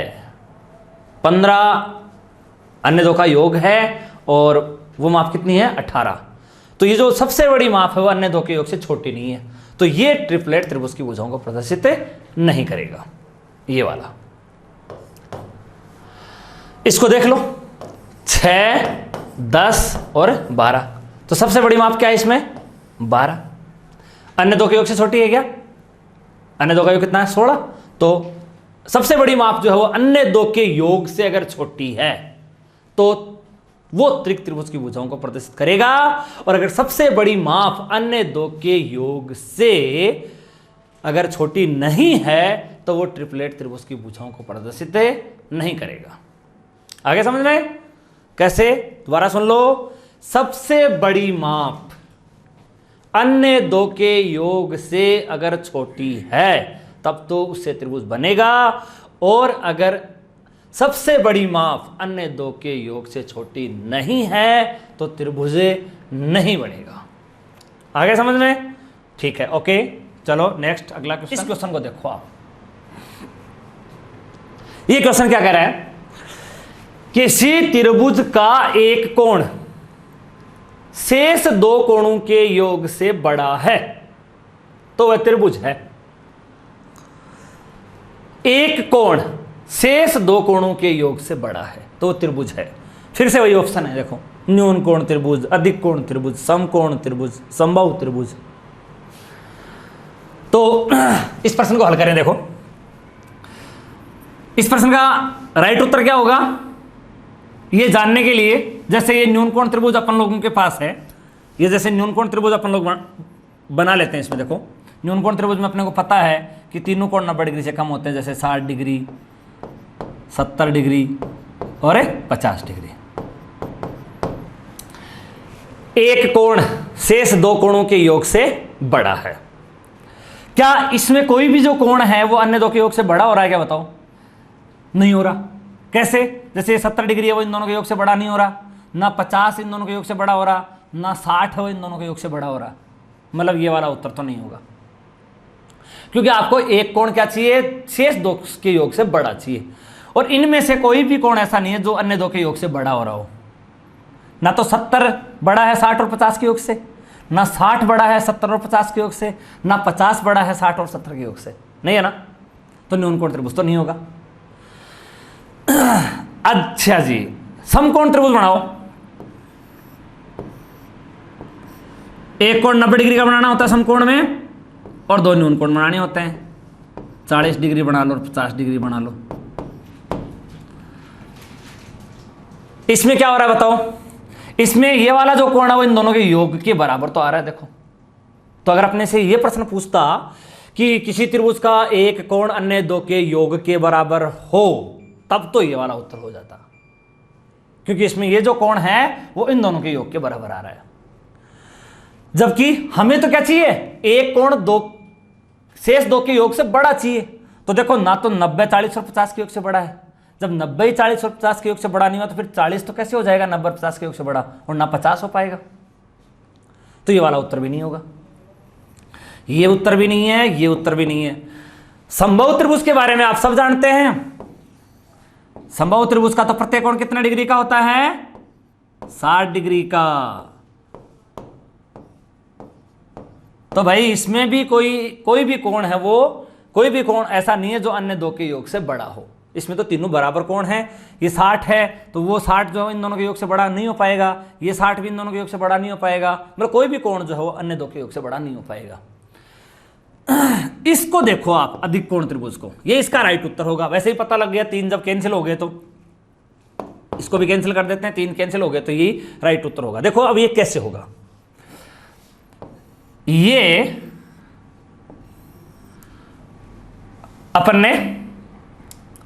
15 अन्य दो का योग है और वो माप कितनी है? 18। तो ये जो सबसे बड़ी माप है वो अन्य दो के योग से छोटी नहीं है, तो ये ट्रिपलेट त्रिभुज की भुजाओं को प्रदर्शित नहीं करेगा, ये वाला। इसको देख लो 6, 10 और 12, तो सबसे बड़ी माप क्या है इसमें? 12। अन्य दो के योग से छोटी है क्या? अन्य दो का योग कितना है? 16। तो सबसे बड़ी माप जो है वो अन्य दो के योग से अगर छोटी है तो वो त्रिक त्रिभुज की भुजाओं को प्रदर्शित करेगा, और अगर सबसे बड़ी माप अन्य दो के योग से अगर छोटी नहीं है तो वो ट्रिपलेट त्रिभुज की भुजाओं को प्रदर्शित नहीं करेगा। आगे समझ में? कैसे? दोबारा सुन लो। सबसे बड़ी माप अन्य दो के योग से अगर छोटी है तब तो उससे त्रिभुज बनेगा, और अगर सबसे बड़ी माप अन्य दो के योग से छोटी नहीं है तो त्रिभुज नहीं बनेगा। आगे समझ में? ठीक है, ओके। चलो नेक्स्ट, अगला क्वेश्चन। इस क्वेश्चन को देखो आप। ये क्वेश्चन क्या कह रहा है? किसी त्रिभुज का एक कोण शेष दो कोणों के योग से बड़ा है तो वह त्रिभुज है। एक कोण शेष दो कोणों के योग से बड़ा है तो वह त्रिभुज है। फिर से वही ऑप्शन है, देखो, न्यून कोण त्रिभुज, अधिक कोण त्रिभुज, समकोण त्रिभुज, समबाहु त्रिभुज। तो इस प्रश्न को हल करें। देखो इस प्रश्न का राइट उत्तर क्या होगा ये जानने के लिए, जैसे ये न्यून कोण त्रिभुज अपन लोगों के पास है, ये जैसे न्यून कोण त्रिभुज अपन लोग बना लेते हैं। इसमें देखो न्यून कोण त्रिभुज में अपने को पता है कि तीनों कोण 90 डिग्री से कम होते हैं, जैसे 60 डिग्री, 70 डिग्री और 50 डिग्री। एक कोण शेष दो कोणों के योग से बड़ा है। क्या इसमें कोई भी जो कोण है वो अन्य दो के योग से बड़ा हो रहा है क्या? बताओ। नहीं हो रहा। कैसे? जैसे 70 डिग्री है वो इन दोनों के योग से बड़ा नहीं हो रहा, ना 50 इन दोनों के योग से बड़ा हो रहा, ना 60 है वो इन दोनों के योग से बड़ा हो रहा। मतलब ये वाला उत्तर तो नहीं होगा, क्योंकि आपको एक कोण क्या चाहिए? शेष दो के योग से बड़ा चाहिए, और इनमें से कोई भी कोण ऐसा नहीं है जो अन्य दो के योग से बड़ा हो रहा हो। ना तो 70 बड़ा है 60 और 50 के योग से, ना 60 बड़ा है 70 और 50 के योग से, ना 50 बड़ा है 60 और 70 के योग से। नहीं है ना? तो न्यून कोण त्रिभुज तो नहीं होगा। अच्छा जी, समकोण त्रिभुज बनाओ। एक कोण 90 डिग्री का बनाना होता है समकोण में, और दो न्यून कोण बनाने होते हैं, 40 डिग्री बना लो और 50 डिग्री बना लो। इसमें क्या हो रहा है बताओ? इसमें ये वाला जो कोण है वो इन दोनों के योग के बराबर तो आ रहा है। देखो, तो अगर अपने से ये प्रश्न पूछता कि किसी त्रिभुज का एक कोण अन्य दो के योग के बराबर हो, तब तो ये वाला उत्तर हो जाता। क्योंकि इसमें ये जो कोण है वो इन दोनों के योग के बराबर आ रहा है। जबकि हमें तो क्या चाहिए, एक कोण दो शेष दो के योग से बड़ा चाहिए। तो देखो ना तो 90 40 और 50 के योग से बड़ा है। जब 90 40 और 50 के योग से बड़ा नहीं हुआ तो फिर 40 तो कैसे हो जाएगा 90 और 50 के योग से बड़ा, और ना 50 हो पाएगा। तो ये वाला उत्तर भी नहीं होगा, ये उत्तर भी नहीं है, ये उत्तर भी नहीं है। समबाहु त्रिभुज के बारे में आप सब जानते हैं। समबाहु त्रिभुज का तो प्रत्येक कोण कितने डिग्री का होता है, 60 डिग्री का। तो भाई इसमें भी कोई भी कोण है, वो कोई भी कोण ऐसा नहीं है जो अन्य दो के योग से बड़ा हो। इसमें तो तीनों बराबर कोण है। ये 60 है तो वो 60 जो इन दोनों के योग से बड़ा नहीं हो पाएगा, ये 60 भी इन दोनों के योग से बड़ा नहीं हो पाएगा। मतलब कोई भी कोण जो है वो अन्य दो के योग से बड़ा नहीं हो पाएगा। इसको देखो आप, अधिक कोण त्रिभुज को, ये इसका राइट उत्तर होगा। वैसे ही पता लग गया, 3 जब कैंसिल हो गए तो इसको भी कैंसिल कर देते हैं, 3 कैंसिल हो गए तो यही राइट उत्तर होगा। देखो अब ये कैसे होगा, ये अपन ने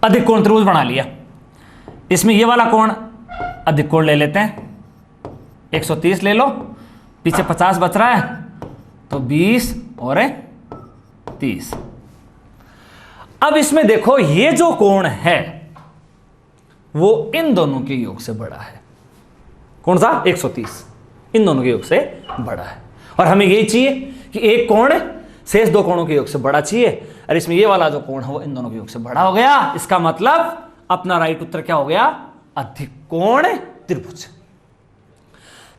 अधिक कोण त्रिभुज बना लिया। इसमें ये वाला कोण अधिक कोण ले लेते हैं, 130 ले लो, पीछे 50 बच रहा है तो 20 और 30। अब इसमें देखो ये जो कोण है वो इन दोनों के योग से बड़ा है। कौन सा, 130 इन दोनों के योग से बड़ा है। और हमें यही चाहिए कि एक कोण शेष दो कोणों के योग से बड़ा चाहिए, और इसमें ये वाला जो कोण है वो इन दोनों के योग से बड़ा हो गया। इसका मतलब अपना राइट उत्तर क्या हो गया, अधिक कोण त्रिभुज।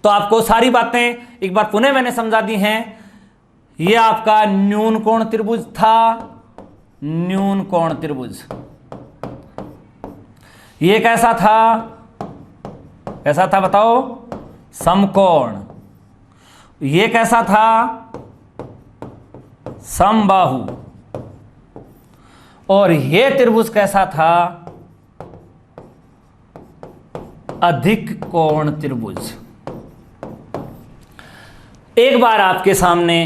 तो आपको सारी बातें एक बार पुनः मैंने समझा दी हैं। ये आपका न्यून कोण त्रिभुज था, न्यून कोण त्रिभुज। ये कैसा था, कैसा था बताओ, समकोण। ये कैसा था, समबाहु। और ये त्रिभुज कैसा था, अधिक कोण त्रिभुज। एक बार आपके सामने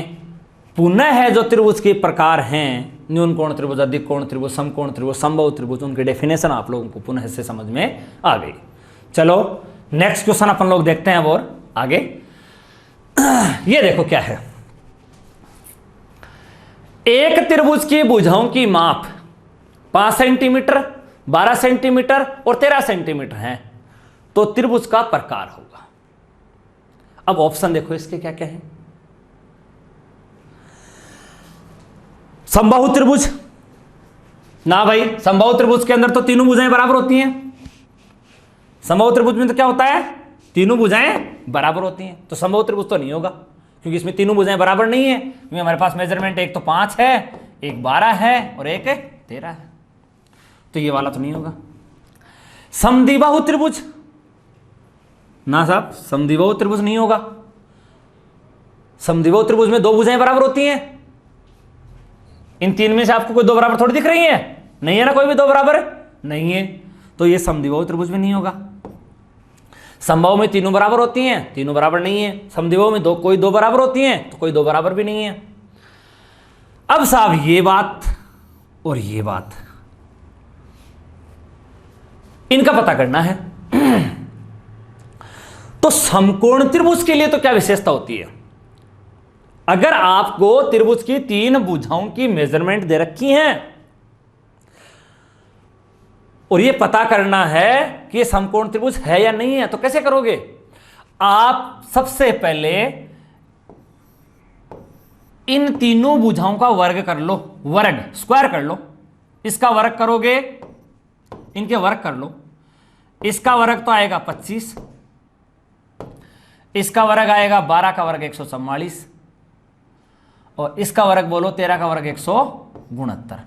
पुनः है जो त्रिभुज के प्रकार हैं, न्यून कोण त्रिभुज, अधिक कोण त्रिभुज, समकोण त्रिभुज, समबाहु त्रिभुज, उनकी डेफिनेशन आप लोगों को पुनः से समझ में आ गई। चलो नेक्स्ट क्वेश्चन अपन लोग देखते हैं और आगे। ये देखो क्या है, एक त्रिभुज की भुजाओं की माप 5 सेंटीमीटर, 12 सेंटीमीटर और 13 सेंटीमीटर है, तो त्रिभुज का प्रकार होगा। अब ऑप्शन देखो इसके क्या क्या है। समबाहु त्रिभुज, ना भाई समबाहु त्रिभुज के अंदर तो तीनों भुजाएं बराबर होती हैं। समबाहु त्रिभुज में तो क्या होता है, तीनों भुजाएं बराबर होती हैं। तो समबाहु त्रिभुज तो नहीं होगा, क्योंकि इसमें तीनों भुजाएं बराबर नहीं है। क्योंकि हमारे पास मेजरमेंट एक तो 5 है, एक 12 है और एक 13 है, तो ये वाला तो नहीं होगा। समद्विबाहु त्रिभुज, ना साहब समद्विबाहु त्रिभुज नहीं होगा। समद्विबाहु त्रिभुज में दो भुजाएं बराबर होती हैं। इन तीन में से आपको कोई दो बराबर थोड़ी दिख रही है, नहीं है ना, कोई भी दो बराबर नहीं है, तो ये समद्विबाहु त्रिभुज में नहीं होगा। समबाहु में तीनों बराबर होती हैं, तीनों बराबर नहीं है। समद्विबाहु में कोई दो बराबर होती हैं, तो कोई दो बराबर भी नहीं है। अब साहब ये बात और ये बात, इनका पता करना है। तो समकोण त्रिभुज के लिए तो क्या विशेषता होती है, अगर आपको त्रिभुज की 3 भुजाओं की मेजरमेंट दे रखी हैं और ये पता करना है कि ये समकोण त्रिभुज है या नहीं है, तो कैसे करोगे आप? सबसे पहले इन तीनों भुजाओं का वर्ग कर लो, वर्ग स्क्वायर कर लो। इसका वर्ग करोगे, इनके वर्ग कर लो। इसका वर्ग तो आएगा 25, इसका वर्ग आएगा 12 का वर्ग 144, और इसका वर्ग बोलो 13 का वर्ग 169।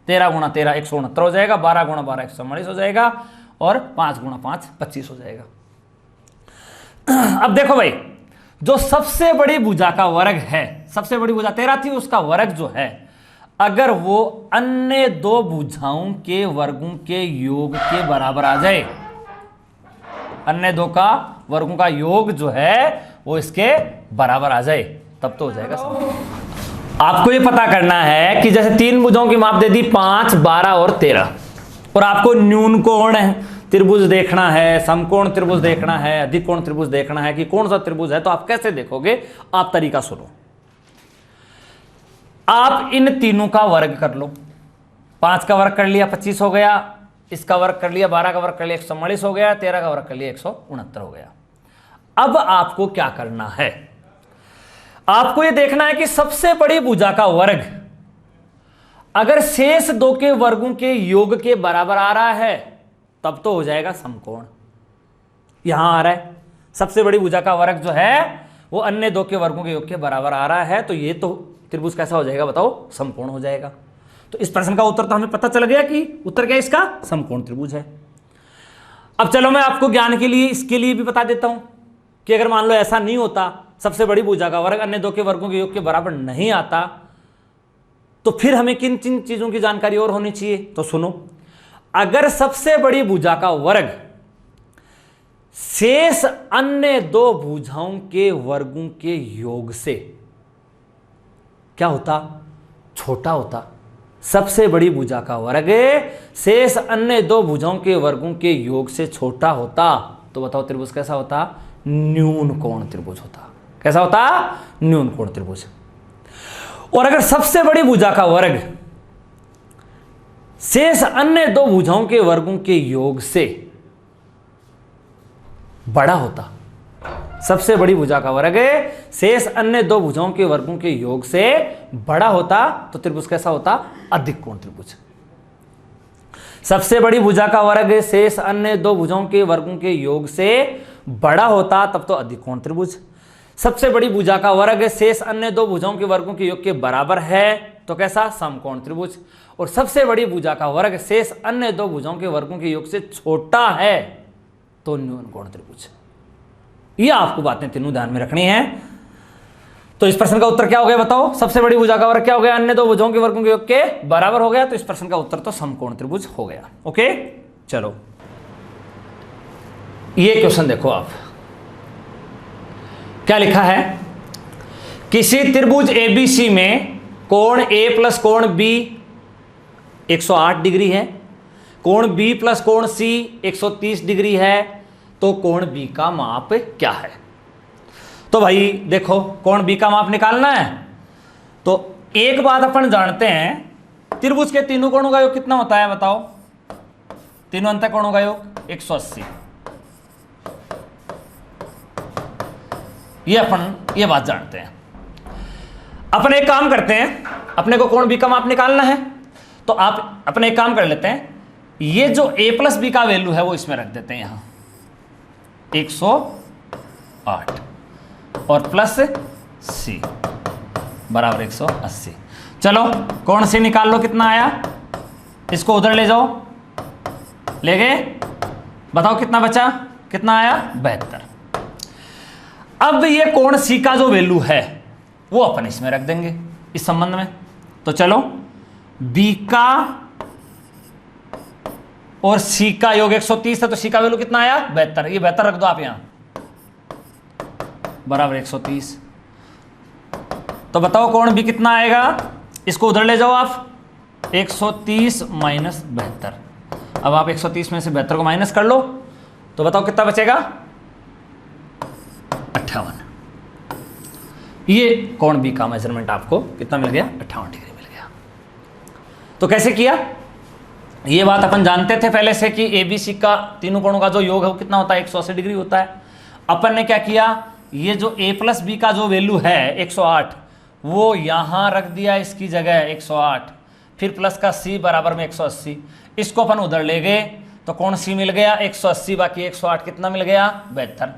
13 गुणा 13 169 हो जाएगा, 12 गुणा 12 144 हो जाएगा, और 5 गुणा 5 25 हो जाएगा। अब देखो भाई, जो सबसे बड़ी भुजा का वर्ग है, सबसे बड़ी भुजा 13 थी, उसका वर्ग जो है, अगर वो अन्य दो भुजाओं के वर्गों के योग के बराबर आ जाए, अन्य दो का वर्गों का योग जो है वो इसके बराबर आ जाए, तब तो हो जाएगा समकोण। आपको ये पता करना है कि जैसे 3 भुजाओं की माप दे दी 5, 12 और 13, और आपको न्यून कोण है त्रिभुज देखना है, समकोण त्रिभुज देखना है, अधिक कोण त्रिभुज देखना है कि कौन सा त्रिभुज है, तो आप कैसे देखोगे? आप तरीका सुनो। आप इन तीनों का वर्ग कर लो। 5 का वर्ग कर लिया 25 हो गया, इसका वर्ग कर लिया 12 का वर्ग कर लिया 144 हो गया, 13 का वर्ग कर लिया 169 हो गया। अब आपको क्या करना है? आपको यह देखना है कि सबसे बड़ी भुजा का वर्ग अगर शेष दो के वर्गों के योग के बराबर आ रहा है तब तो हो जाएगा समकोण। यहां आ रहा है सबसे बड़ी भुजा का वर्ग जो है वो अन्य दो के वर्गों के योग के बराबर आ रहा है, तो ये तो त्रिभुज कैसा हो जाएगा बताओ? समकोण हो जाएगा। तो इस प्रश्न का उत्तर तो हमें पता चल गया कि उत्तर क्या है इसका? समकोण त्रिभुज है। अब चलो मैं आपको ज्ञान के लिए इसके लिए भी बता देता हूं कि अगर मान लो ऐसा नहीं होता, सबसे बड़ी भुजा का वर्ग अन्य दो के वर्गों के योग के बराबर नहीं आता, तो फिर हमें किन किन चीजों की जानकारी और होनी चाहिए? तो सुनो, अगर सबसे बड़ी भुजा का वर्ग शेष अन्य दो भुजाओं के वर्गों के योग से क्या होता? छोटा होता। सबसे बड़ी भुजा का वर्ग शेष अन्य दो भुजाओं के वर्गों के योग से छोटा होता, तो बताओ त्रिभुज कैसा होता? न्यून कोण त्रिभुज होता। कैसा होता? न्यून कोण त्रिभुज। और अगर सबसे बड़ी भुजा का वर्ग शेष अन्य दो भुजाओं के वर्गों के योग से बड़ा होता, सबसे बड़ी भुजा का वर्ग शेष अन्य दो भुजाओं के वर्गों के योग से बड़ा होता, तो त्रिभुज कैसा होता? अधिक कोण त्रिभुज। सबसे बड़ी भुजा का वर्ग शेष अन्य दो भुजाओं के वर्गों के योग से बड़ा होता, तब तो अधिक कोण त्रिभुज। सबसे बड़ी भुजा का वर्ग शेष अन्य दो भुजाओं के वर्गों के योग के बराबर है, तो कैसा? समकोण त्रिभुज। और सबसे बड़ी भुजा का वर्ग शेष अन्य दो भुजाओं के वर्गों के योग से छोटा है, तो न्यून कोण त्रिभुज। ये आपको बातें तीनों ध्यान में रखनी है। तो इस प्रश्न का उत्तर क्या हो गया बताओ? सबसे बड़ी भुजा का वर्ग क्या हो गया? अन्य दो भुजाओं के वर्गों के योग के बराबर हो गया, तो इस प्रश्न का उत्तर तो समकोण त्रिभुज हो गया। ओके, चलो ये क्वेश्चन देखो आप, क्या लिखा है? किसी त्रिभुज एबीसी में कोण ए प्लस कोण बी 108 डिग्री है, कोण बी प्लस कोण सी 130 डिग्री है, तो कोण बी का माप क्या है? तो भाई देखो, कोण बी का माप निकालना है तो एक बात अपन जानते हैं, त्रिभुज के तीनों कोणों का योग कितना होता है बताओ? तीनों अंत कोणों का योग 180। ये बात जानते हैं। अपन एक काम करते हैं, अपने को कोण बी का माप निकालना है, तो आप अपने एक काम कर लेते हैं, ये जो a प्लस बी का वैल्यू है वो इसमें रख देते हैं, यहां 108 और प्लस सी बराबर 180। चलो कोण सी निकाल लो, कितना आया? इसको उधर ले जाओ, ले गए, बताओ कितना बचा? कितना आया? 72। अब ये कोण सी का जो वैल्यू है वो अपन इसमें रख देंगे इस संबंध में। तो चलो बी का और सी का योग 130 है, तो सी का वैल्यू कितना आया? 72। ये 72 रख दो आप यहां, बराबर 130। तो बताओ कोण बी कितना आएगा? इसको उधर ले जाओ आप, 130 माइनस 72। अब आप 130 में से 72 को माइनस कर लो, तो बताओ कितना बचेगा? 58। ये कोण बी का मेजरमेंट आपको कितना मिल गया? 58 डिग्री मिल गया। तो कैसे किया? ये बात अपन जानते थे पहले से कि एबीसी का तीनों कोणों का जो योग है वो कितना होता है? 180 डिग्री होता है। अपन ने क्या किया, ये जो a प्लस बी का जो वैल्यू है 108 वो यहां रख दिया इसकी जगह 108, फिर प्लस का c बराबर में 180, इसको अपन उधर ले गए तो कोण c मिल गया 180, बाकी 108 कितना मिल गया? 72।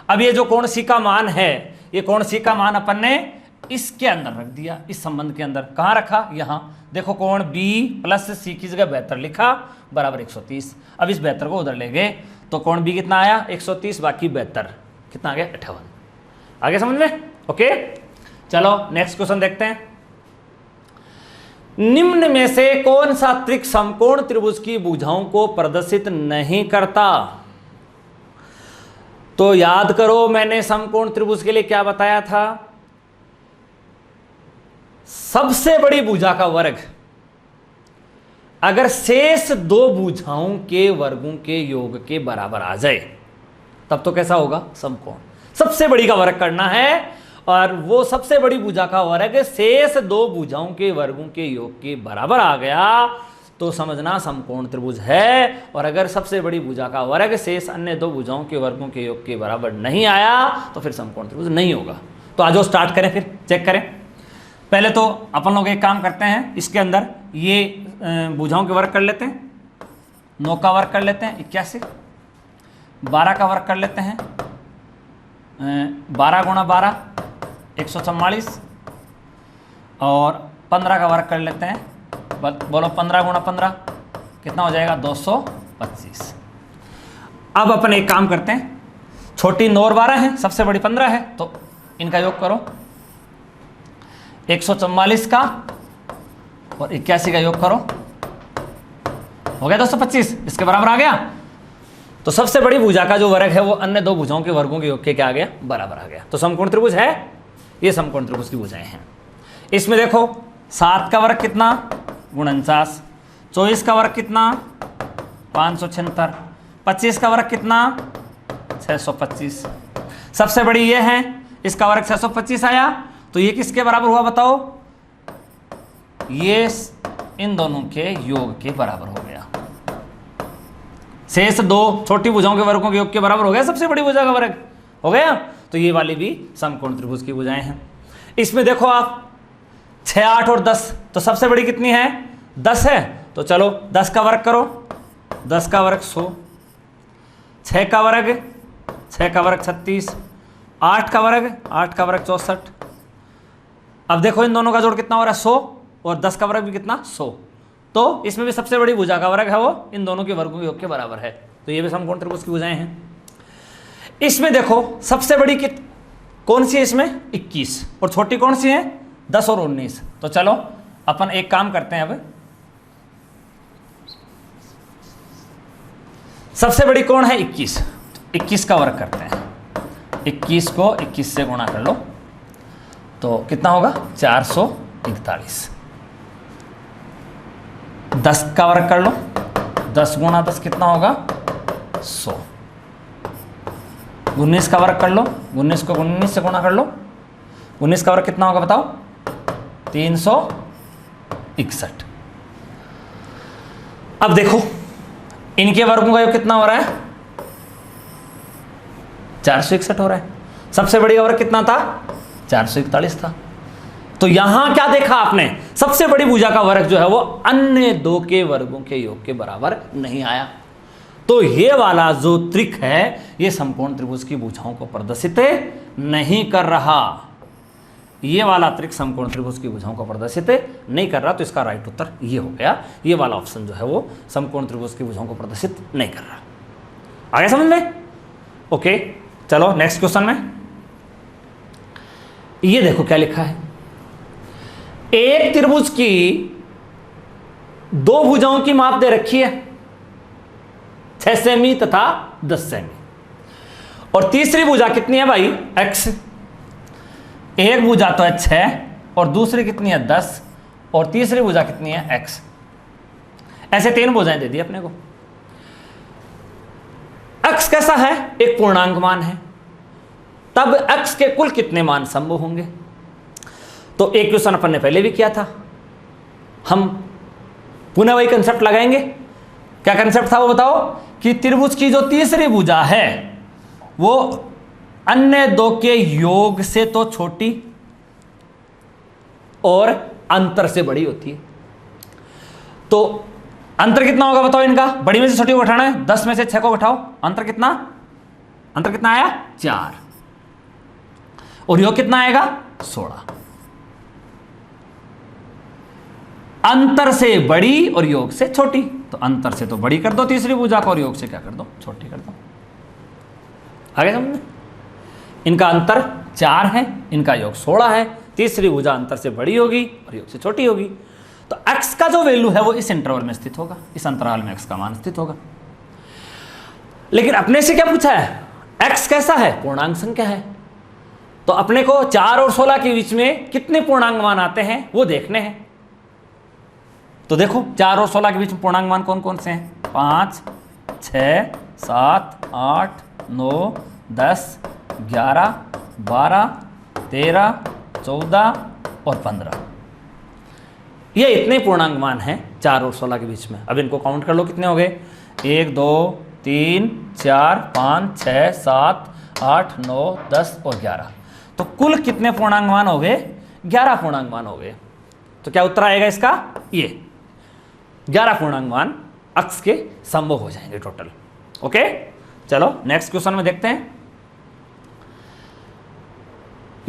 अब ये जो कोण c का मान है, ये कोण c का मान अपन ने इसके अंदर रख दिया, इस संबंध के अंदर। कहां रखा? यहां देखो, कोण b प्लस सी की जगह 72 लिखा, बराबर 130। अब इस 72 को उधर ले गए तो कोण b कितना आया? 130, बाकी 72 कितना आ गया? 58। आगे समझ में? ओके, चलो नेक्स्ट क्वेश्चन देखते हैं। निम्न में से कौन सा त्रिक समकोण त्रिभुज की भुजाओं को प्रदर्शित नहीं करता? तो याद करो मैंने समकोण त्रिभुज के लिए क्या बताया था? सबसे बड़ी भुजा का वर्ग अगर शेष दो भुजाओं के वर्गों के योग के बराबर आ जाए तब तो कैसा होगा, समकोण। सबसे बड़ी का वर्ग करना है और वो सबसे बड़ी भुजा का वर्ग शेष दो भुजाओं के वर्गों के योग के बराबर आ गया तो समझना समकोण त्रिभुज है। और अगर सबसे बड़ी भुजा का वर्ग शेष अन्य दो भुजाओं के वर्गों के योग के बराबर नहीं आया तो फिर समकोण त्रिभुज नहीं होगा। तो आज स्टार्ट करें, फिर चेक करें। पहले तो अपन लोग एक काम करते हैं, इसके अंदर ये भुजाओं के वर्ग कर लेते हैं। 9 का वर्ग कर लेते हैं 81, 12 का वर्ग कर लेते हैं 12 गुणा 12 144 और 15 का वर्ग कर लेते हैं, बोलो 15 गुणा 15 कितना हो जाएगा 225। अब अपन एक काम करते हैं, छोटी 9 और 12 है, सबसे बड़ी 15 है, तो इनका योग करो। 144 का और 81 का योग करो, हो गया 225, इसके बराबर आ गया। तो सबसे बड़ी भुजा का जो वर्ग है वो अन्य दो भुजाओं के वर्गों के योग के क्या आ गया, बराबर आ गया। तो समकोण त्रिभुज है, ये समकोण त्रिभुज की भुजाएं हैं। इसमें देखो 7 का वर्ग कितना 49, 24 का वर्ग कितना 576, 25 का वर्ग कितना 625। सबसे बड़ी ये है, इसका वर्ग 625 आया, तो ये किसके बराबर हुआ बताओ, ये इन दोनों के योग के बराबर हो गया। शेष दो छोटी भुजाओं के वर्गों के योग के बराबर हो गया, सबसे बड़ी भुजा का वर्ग हो गया। तो ये वाली भी समकोण त्रिभुज की भुजाएं हैं। इसमें देखो आप 6, 8 और 10, तो सबसे बड़ी कितनी है 10 है, तो चलो 10 का वर्ग करो, 10 का वर्ग 100, 6 का वर्ग 36, 8 का वर्ग 64। अब देखो इन दोनों का जोड़ कितना हो रहा है 100 और 10 का वर्ग भी कितना 100, तो इसमें भी सबसे बड़ी भुजा का वर्ग है वो इन दोनों के वर्गों के योग के बराबर है। तो ये भी समकोण त्रिभुज की भुजाएं हैं। इसमें देखो सबसे बड़ी कौन सी है, इसमें 21, और छोटी कौन सी है 10 और 19। तो चलो अपन एक काम करते हैं, अब सबसे बड़ी कौन है 21, 21 का वर्ग करते हैं। 21 को 21 से गुणा कर लो तो कितना होगा 441। 10 का वर्ग कर लो, 10 गुणा 10 कितना होगा 100। 19 का वर्ग कर लो, 19 को 19 से गुणा कर लो, 19 का वर्ग कितना होगा बताओ 361। अब देखो इनके वर्गों का योग कितना हो रहा है 461 हो रहा है। सबसे बड़ी का वर्ग कितना था 441 था। तो यहां क्या देखा आपने, सबसे बड़ी भुजा का वर्ग जो है वो अन्य दो के वर्गों के योग के बराबर नहीं आया। तो ये वाला जो त्रिक है ये समकोण त्रिभुज की भुजाओं को प्रदर्शित नहीं कर रहा। ये वाला त्रिक समकोण त्रिभुज की भुजाओं को प्रदर्शित नहीं कर रहा। तो इसका राइट उत्तर ये हो गया, ये वाला ऑप्शन जो है वो समकोण त्रिभुज की भुजाओं को प्रदर्शित नहीं कर रहा। आगे समझ में? ओके, चलो नेक्स्ट क्वेश्चन में ये देखो क्या लिखा है। एक त्रिभुज की दो भुजाओं की माप दे रखी है 6 सेमी तथा 10 सेमी, और तीसरी भुजा कितनी है भाई x। एक भुजा तो है 6 और दूसरी कितनी है 10 और तीसरी भुजा कितनी है x। ऐसे 3 भुजाएं दे दी अपने को। x कैसा है, एक पूर्णांक मान है, तब x के कुल कितने मान संभव होंगे। तो एक क्वेश्चन अपन ने पहले भी किया था, हम पुनः वही कंसेप्ट लगाएंगे। क्या कंसेप्ट था वो बताओ, कि त्रिभुज की जो तीसरी भुजा है वो अन्य दो के योग से तो छोटी और अंतर से बड़ी होती है। तो अंतर कितना होगा बताओ इनका, बड़ी में से छोटी को घटाना है, 10 में से 6 को घटाओ, अंतर कितना आया 4, और योग कितना आएगा 16। अंतर से बड़ी और योग से छोटी, तो अंतर से तो बड़ी कर दो तीसरी भुजा को और योग से क्या कर दो छोटी कर दो। आगे समझे, इनका अंतर 4 है, इनका योग 16 है, तीसरी भुजा अंतर से बड़ी होगी और योग से छोटी होगी। तो x का जो वैल्यू है वो इस इंटरवल में स्थित होगा, इस अंतराल में x का मान स्थित होगा। लेकिन अपने से क्या पूछा है, x कैसा है, पूर्णांक संख्या है। तो अपने को 4 और 16 के बीच में कितने पूर्णांक मान आते हैं वो देखने हैं। तो देखो 4 और 16 के बीच में पूर्णांक मान कौन कौन से हैं? 5, 6, 7, 8, 9, 10, 11, 12, 13, 14 और 15। ये इतने पूर्णांक मान हैं 4 और 16 के बीच में। अब इनको काउंट कर लो, कितने हो गए? 1, 2, 3, 4, 5, 6, 7, 8, 9, 10 और 11। तो कुल कितने पूर्णांक मान हो गए? 11 पूर्णांक मान हो गए। तो क्या उत्तर आएगा इसका? ये 11 पूर्णांक मान अक्ष के समबाहु हो जाएंगे टोटल। ओके, चलो नेक्स्ट क्वेश्चन में देखते हैं।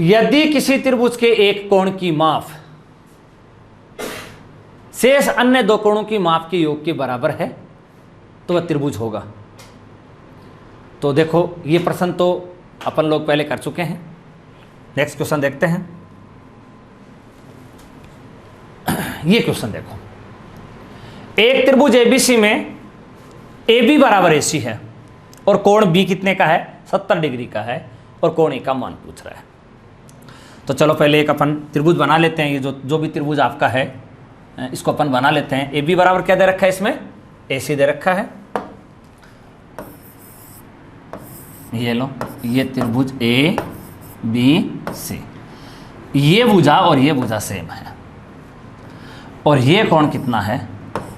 यदि किसी त्रिभुज के एक कोण की माप शेष अन्य दो कोणों की माप के योग के बराबर है तो वह त्रिभुज होगा। तो देखो ये प्रश्न तो अपन लोग पहले कर चुके हैं। नेक्स्ट क्वेश्चन देखते हैं। ये क्वेश्चन देखो, एक त्रिभुज एबीसी में AB बराबर AC है और कोण B कितने का है? 70 डिग्री का है और कोण A का मान पूछ रहा है। तो चलो पहले एक अपन त्रिभुज बना लेते हैं। ये जो भी त्रिभुज आपका है इसको अपन बना लेते हैं। AB बराबर क्या दे रखा है? इसमें AC दे रखा है। ये लो, ये त्रिभुज ABC, ये भुजा और ये भुजा सेम है और ये कोण कितना है?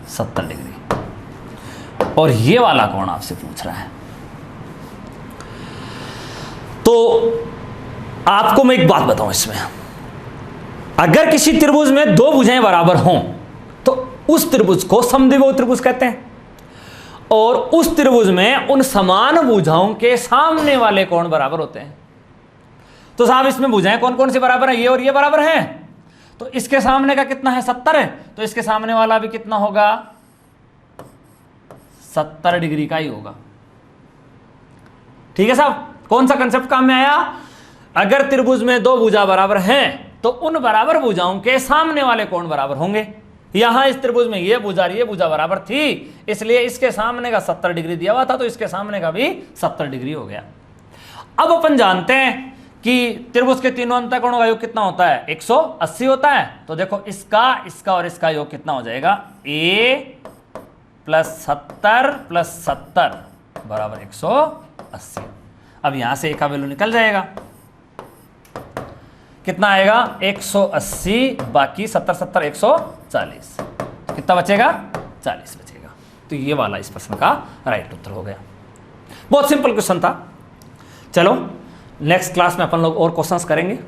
70 डिग्री और ये वाला कोण आपसे पूछ रहा है। तो आपको मैं एक बात बताऊं, इसमें अगर किसी त्रिभुज में दो भुजाएं बराबर हों तो उस त्रिभुज को समद्विबाहु त्रिभुज कहते हैं और उस त्रिभुज में उन समान भुजाओं के सामने वाले कोण बराबर होते हैं। तो साहब इसमें भुजाएं कौन कौन सी बराबर हैं? ये और ये बराबर हैं। तो इसके सामने का कितना है? 70 है। तो इसके सामने वाला भी कितना होगा? 70 डिग्री का ही होगा। ठीक है साहब, कौन सा कंसेप्ट काम में आया? अगर त्रिभुज में दो भुजा बराबर हैं तो उन बराबर भुजाओं के सामने वाले कोण बराबर होंगे। यहां इस त्रिभुज में ये भुजा बराबर थी, इसलिए इसके सामने का 70 डिग्री दिया हुआ था तो इसके सामने का भी 70 डिग्री हो गया। अब अपन जानते हैं कि त्रिभुज के तीनों अंतःकोणों का योग कितना होता है? 180 होता है। तो देखो इसका और इसका योग कितना हो जाएगा? A + 70 + 70 बराबर 180। अब यहां से A का वैल्यू निकल जाएगा, कितना आएगा? 180 बाकी 70 70 140, कितना बचेगा? 40 बचेगा। तो ये वाला इस प्रश्न का राइट उत्तर हो गया। बहुत सिंपल क्वेश्चन था। चलो नेक्स्ट क्लास में अपन लोग और क्वेश्चंस करेंगे।